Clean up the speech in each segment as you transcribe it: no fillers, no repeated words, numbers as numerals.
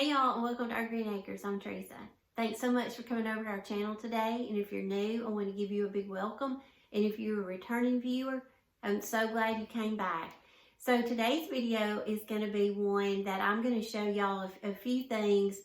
Hey y'all, and welcome to our Green Acres. I'm Teresa. Thanks so much for coming over to our channel today. And if you're new, I want to give you a big welcome. And if you're a returning viewer, I'm so glad you came back. So today's video is going to be one that I'm going to show y'all a few things,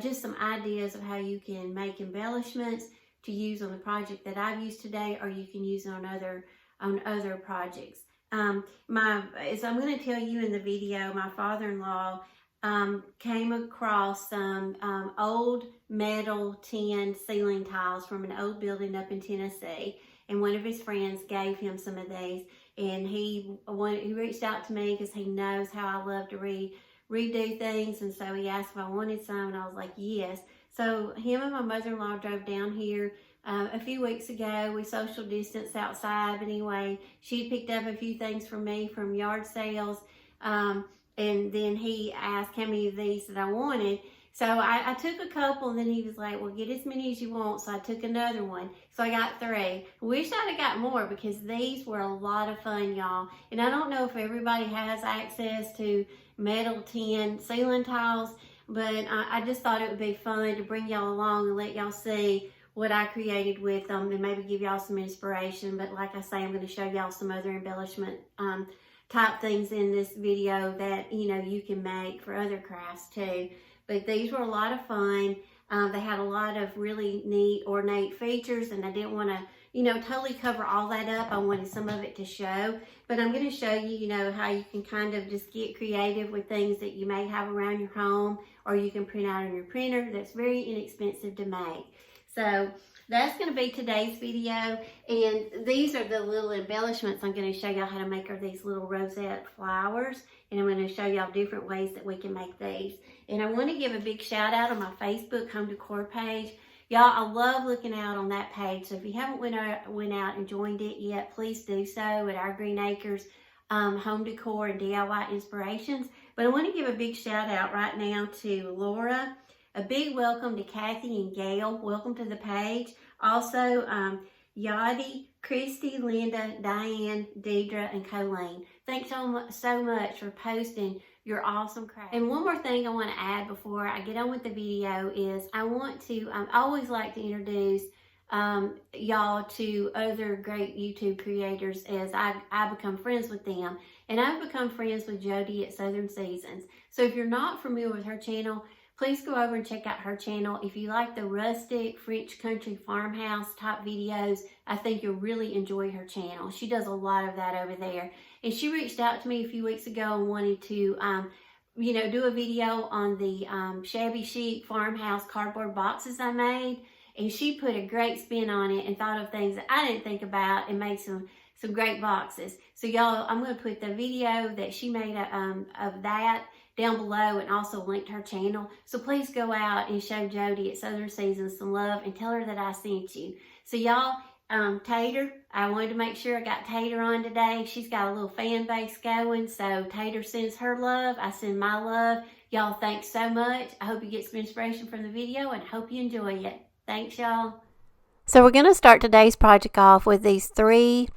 just some ideas of how you can make embellishments to use on the project that I've used today, or you can use it on other projects. As I'm going to tell you in the video, my father-in-law came across some old metal tin ceiling tiles from an old building up in Tennessee, and one of his friends gave him some of these, and he reached out to me because he knows how I love to redo things, and so he asked if I wanted some, and I was like, yes. So him and my mother-in-law drove down here a few weeks ago. We social distanced outside, but anyway, she picked up a few things from me from yard sales. And then he asked how many of these that I wanted. So I took a couple, and then he was like, well, get as many as you want. So I took another one. So I got 3. Wish I'd have got more because these were a lot of fun, y'all. And I don't know if everybody has access to metal tin ceiling tiles, but I just thought it would be fun to bring y'all along and let y'all see what I created with them and maybe give y'all some inspiration. But like I say, I'm going to show y'all some other embellishment type things in this video that you can make for other crafts too. But these were a lot of fun. They had a lot of really neat ornate features, and I didn't want to totally cover all that up. I wanted some of it to show, but I'm going to show you how you can kind of just get creative with things that you may have around your home, or you can print out on your printer. That's very inexpensive to make. So that's going to be today's video, and these are the little embellishments I'm going to show y'all how to make, are these little rosette flowers, and I'm going to show y'all different ways that we can make these. And I want to give a big shout out on my Facebook Home Decor page. Y'all, I love looking out on that page, so if you haven't went out and joined it yet, please do so at our Green Acres Home Decor and DIY Inspirations. But I want to give a big shout out right now to Laura. A big welcome to Kathy and Gail. Welcome to the page. Also, Yadi, Christy, Linda, Diane, Deidre, and Colleen. Thanks so much for posting your awesome craft. And one more thing I want to add before I get on with the video is I always like to introduce y'all to other great YouTube creators as I become friends with them. And I've become friends with Jody at Southern Seasons. So if you're not familiar with her channel, please go over and check out her channel. If you like the rustic French country farmhouse type videos, I think you'll really enjoy her channel. She does a lot of that over there. And she reached out to me a few weeks ago and wanted to, do a video on the Shabby Chic farmhouse cardboard boxes I made. And she put a great spin on it and thought of things that I didn't think about and made some great boxes. So y'all, I'm going to put the video that she made of that down below, and also linked her channel. So please go out and show Jody at Southern Seasons some love and tell her that I sent you. So y'all, Tater, I wanted to make sure I got Tater on today. She's got a little fan base going, so Tater sends her love, I send my love. Y'all, thanks so much. I hope you get some inspiration from the video, and I hope you enjoy it. Thanks, y'all. So we're going to start today's project off with these 3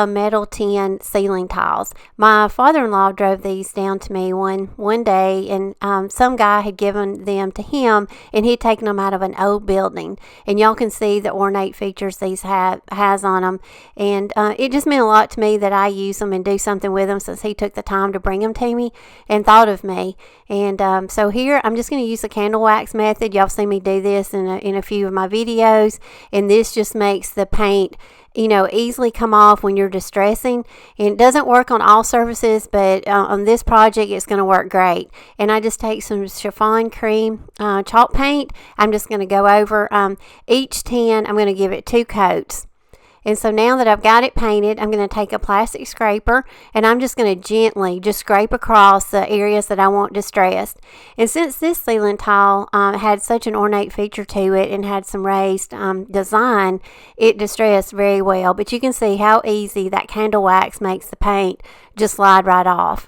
metal tin ceiling tiles. My father-in-law drove these down to me one day, and some guy had given them to him, and he'd taken them out of an old building, and y'all can see the ornate features these has on them, and it just meant a lot to me that I use them and do something with them, since he took the time to bring them to me and thought of me. And so here I'm just going to use the candle wax method. Y'all seen me do this in a few of my videos, and this just makes the paint easily come off when you're distressing. And it doesn't work on all surfaces, but on this project it's going to work great. And I just take some chiffon cream chalk paint. I'm just going to go over each tin. I'm going to give it 2 coats. And so now that I've got it painted, I'm going to take a plastic scraper, and I'm just going to gently just scrape across the areas that I want distressed. And since this ceiling tile had such an ornate feature to it and had some raised design, it distressed very well. But you can see how easy that candle wax makes the paint just slide right off.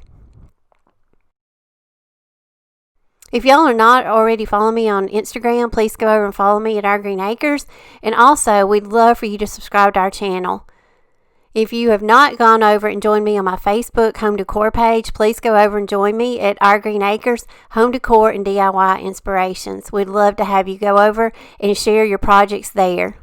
If y'all are not already following me on Instagram, please go over and follow me at Our Green Acres. And also, we'd love for you to subscribe to our channel. If you have not gone over and joined me on my Facebook home decor page, please go over and join me at Our Green Acres Home Decor and DIY Inspirations. We'd love to have you go over and share your projects there.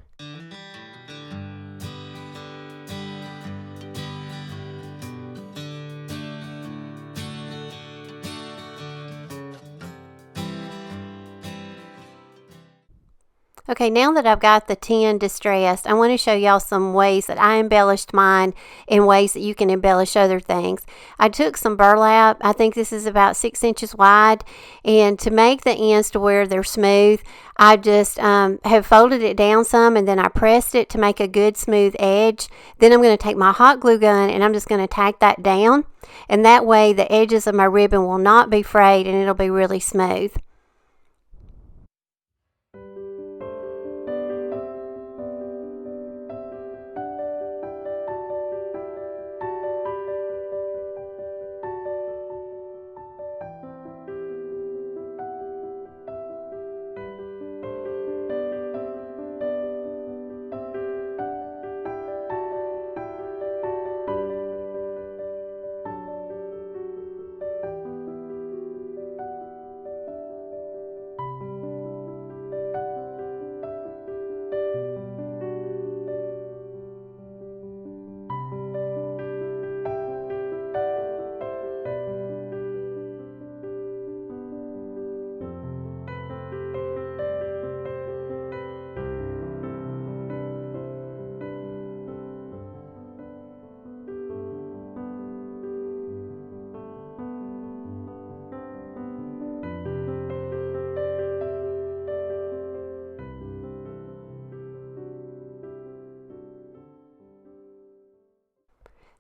Okay, now that I've got the tin distressed, I want to show y'all some ways that I embellished mine and ways that you can embellish other things. I took some burlap. I think this is about 6 inches wide, and to make the ends to where they're smooth, I just have folded it down some, and then I pressed it to make a good smooth edge. Then I'm going to take my hot glue gun and I'm just going to tack that down, and that way the edges of my ribbon will not be frayed and it'll be really smooth.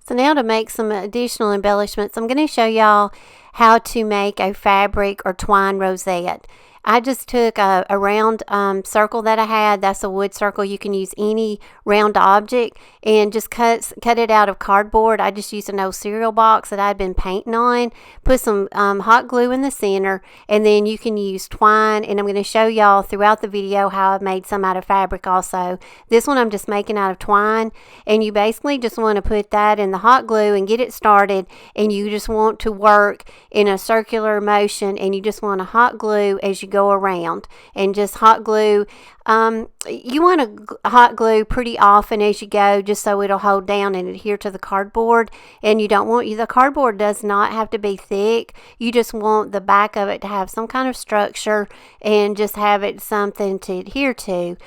So now to make some additional embellishments, I'm going to show y'all how to make a fabric or twine rosette. I just took a round circle that I had. That's a wood circle. You can use any round object, and just cut it out of cardboard. I just used an old cereal box that I'd been painting on. Put some hot glue in the center, and then you can use twine, and I'm going to show y'all throughout the video how I've made some out of fabric also. This one I'm just making out of twine, and you basically just want to put that in the hot glue and get it started, and you just want to work in a circular motion, and you just want to hot glue as you go around, and just hot glue. You want to hot glue pretty often as you go, just so it'll hold down and adhere to the cardboard. And you don't want the cardboard does not have to be thick. You just want the back of it to have some kind of structure and just have it something to adhere to.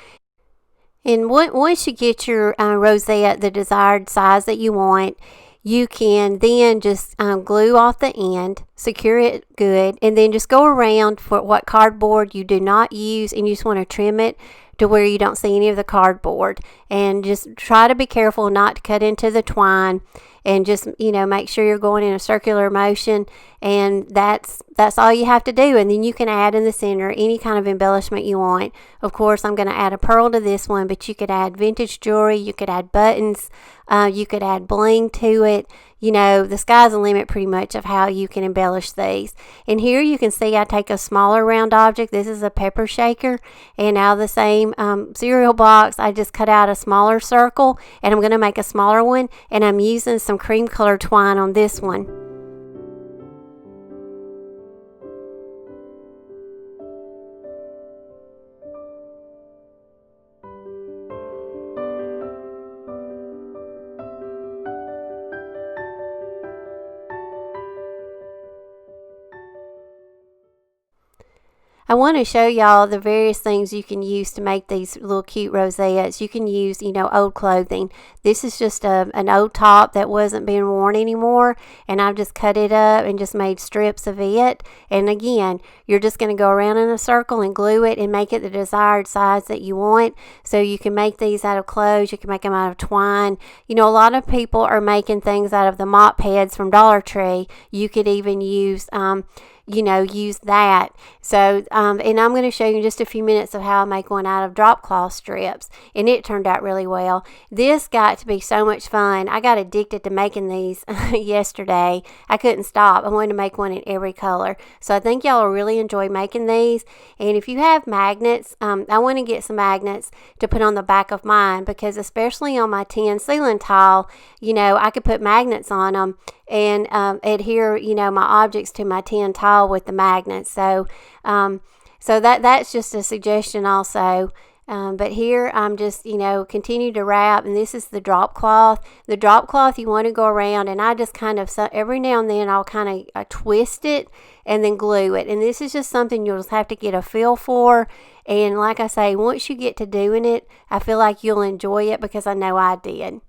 And once you get your rosette the desired size that you want, you can then just glue off the end, secure it good, and then just go around for what cardboard you do not use, and you just want to trim it to where you don't see any of the cardboard. And just try to be careful not to cut into the twine, and just, make sure you're going in a circular motion, and that's all you have to do. And then you can add in the center any kind of embellishment you want. Of course, I'm going to add a pearl to this one, but you could add vintage jewelry, you could add buttons, you could add bling to it. The sky's the limit pretty much of how you can embellish these. And here you can see I take a smaller round object. This is a pepper shaker, and out of the same cereal box I just cut out a smaller circle, and I'm going to make a smaller one, and I'm using some cream color twine on this one. I want to show y'all the various things you can use to make these little cute rosettes. You can use, old clothing. This is just an old top that wasn't being worn anymore, and I've just cut it up and just made strips of it. And again, you're just going to go around in a circle and glue it and make it the desired size that you want. So you can make these out of clothes. You can make them out of twine. A lot of people are making things out of the mop heads from Dollar Tree. You could even use use that. So, and I'm going to show you in just a few minutes of how I make one out of drop cloth strips, and it turned out really well. This got to be so much fun. I got addicted to making these yesterday. I couldn't stop. I wanted to make one in every color. So I think y'all will really enjoy making these. And if you have magnets, I want to get some magnets to put on the back of mine, because especially on my tin ceiling tile, I could put magnets on them and adhere, my objects to my tin tile with the magnets. So, that's just a suggestion also. But here I'm just, continue to wrap, and this is the drop cloth. The drop cloth, you want to go around, and I just kind of, every now and then I'll kind of twist it and then glue it. And this is just something you'll just have to get a feel for. And like I say, once you get to doing it, I feel like you'll enjoy it, because I know I did.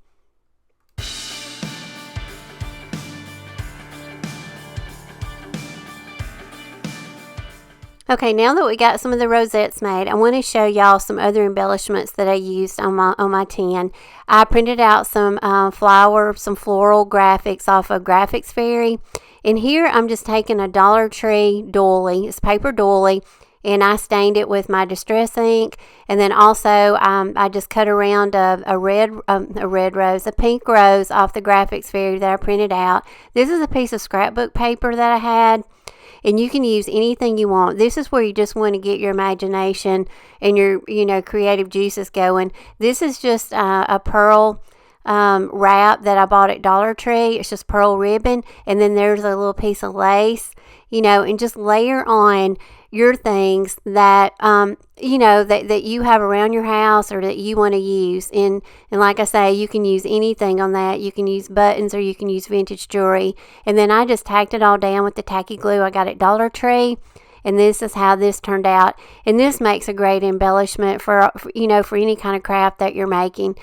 Okay, now that we got some of the rosettes made, I want to show y'all some other embellishments that I used on my tin. I printed out some some floral graphics off of Graphics Fairy. And here I'm just taking a Dollar Tree doily, it's paper doily, and I stained it with my distress ink. And then also I just cut around a pink rose off the Graphics Fairy that I printed out. This is a piece of scrapbook paper that I had. And you can use anything you want. This is where you just want to get your imagination and your, creative juices going. This is just a pearl wrap that I bought at Dollar Tree. It's just pearl ribbon. And then there's a little piece of lace, and just layer on your things that, that you have around your house or that you want to use. And like I say, you can use anything on that. You can use buttons or you can use vintage jewelry. And then I just tacked it all down with the tacky glue I got at Dollar Tree. And this is how this turned out. And this makes a great embellishment for any kind of craft that you're making.